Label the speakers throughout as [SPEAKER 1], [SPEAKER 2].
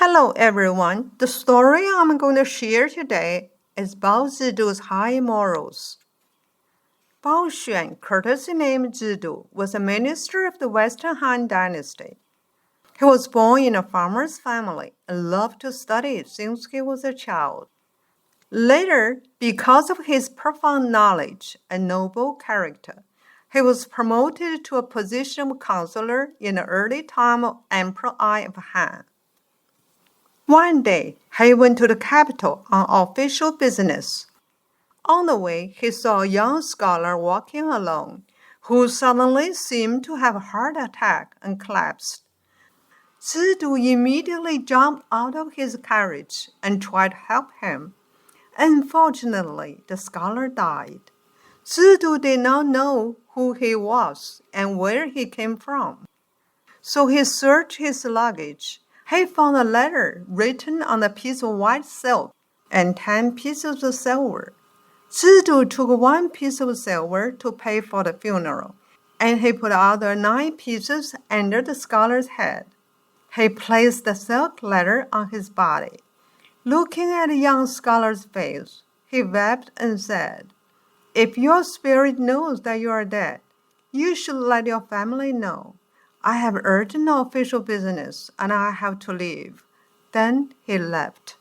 [SPEAKER 1] Hello everyone, the story I'm going to share today is about Zidu's high morals. Bao Xuan, courtesy name Zidu, was a minister of the Western Han Dynasty. He was born in a farmer's family and loved to study since he was a child. Later, because of his profound knowledge and noble character, he was promoted to a position of counselor in the early time of Emperor I of Han. One day, he went to the capital on official business. On the way, he saw a young scholar walking alone, who suddenly seemed to have a heart attack and collapsed. Zidu immediately jumped out of his carriage and tried to help him. Unfortunately, the scholar died. Zidu did not know who he was and where he came from. So he searched his luggage. He found a letter written on a piece of white silk and 10 pieces of silver. Zidu took 1 piece of silver to pay for the funeral, and he put other 9 pieces under the scholar's head. He placed the silk letter on his body. Looking at the young scholar's face, he wept and said, "If your spirit knows that you are dead, you should let your family know. I have urgent official business and I have to leave." Then he left.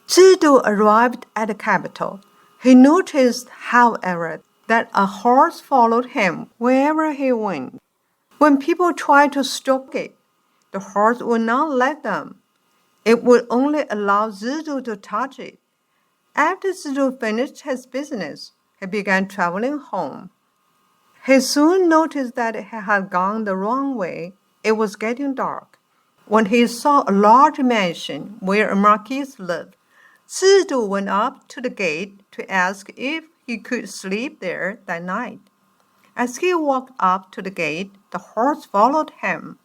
[SPEAKER 1] Zidu arrived at the capital. He noticed, however, that a horse followed him wherever he went. When people tried to stop it, the horse would not let them. It would only allow Zidu to touch it. After Zidu finished his business, he began traveling home. He soon noticed that he had gone the wrong way. It was getting dark. When he saw a large mansion where a marquis lived, Zidu went up to the gate to ask if he could sleep there that night. As he walked up to the gate, the horse followed him.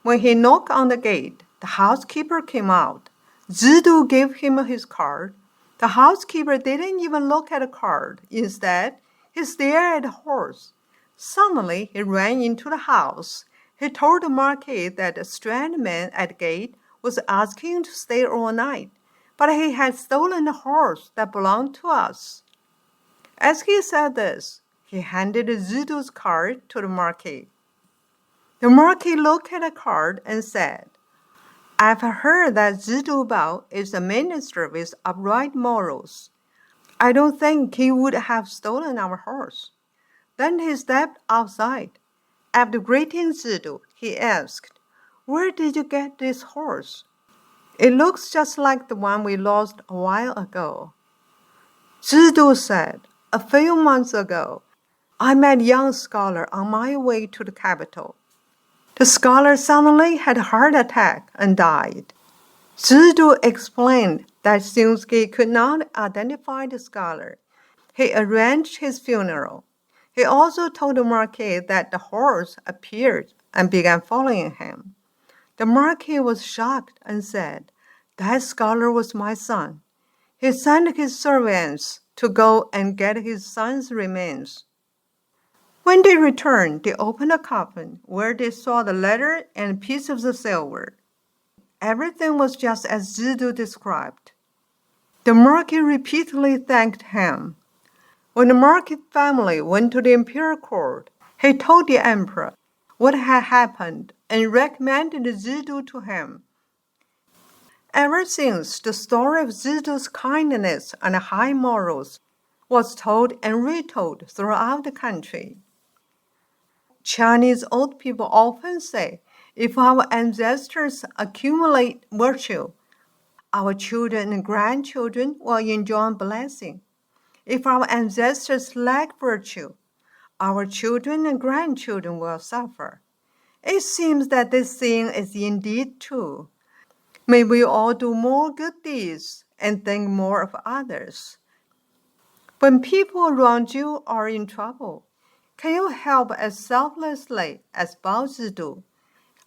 [SPEAKER 1] When he knocked on the gate, the housekeeper came out. Zidu gave him his card. The housekeeper didn't even look at the card. Instead, he stared at the horse. Suddenly, he ran into the house. He told the marquis that the strange man at the gate was asking to stay all night, but he had stolen the horse that belonged to us. As he said this, he handed Zidu's card to the marquis. The marquis looked at the card and said, "I've heard that Zidu Bao is a minister with upright morals. I don't think he would have stolen our horse." Then he stepped outside. After greeting Zidu, he asked, "Where did you get this horse?" "It looks just like the one we lost a while ago." Zidu said, "A few months ago, I met a young scholar on my way to the capital. The scholar suddenly had a heart attack and died." Zidu explained that since he could not identify the scholar, he arranged his funeral. He also told the marquis that the horse appeared and began following him. The marquis was shocked and said, "That scholar was my son." He sent his servants to go and get his son's remains. When they returned, they opened a coffin where they saw the letter and pieces of silver. Everything was just as Zidu described. The marquis repeatedly thanked him. When the marquis family went to the imperial court, he told the emperor what had happened and recommended Zidu to him. Ever since, the story of Zidu's kindness and high morals was told and retold throughout the country. Chinese old people often say, if our ancestors accumulate virtue, our children and grandchildren will enjoy blessing. If our ancestors lack virtue, our children and grandchildren will suffer. It seems that this saying is indeed true. May we all do more good deeds and think more of others. When people around you are in trouble, can you help as selflessly as Bao Zidu?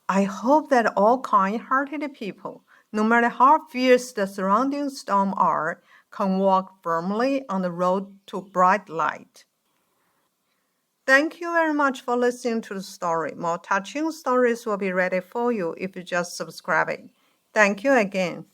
[SPEAKER 1] I hope that all kind-hearted people, no matter how fierce the surrounding storm are, can walk firmly on the road to bright light. Thank you very much for listening to the story. More touching stories will be ready for you if you just subscribe. Thank you again.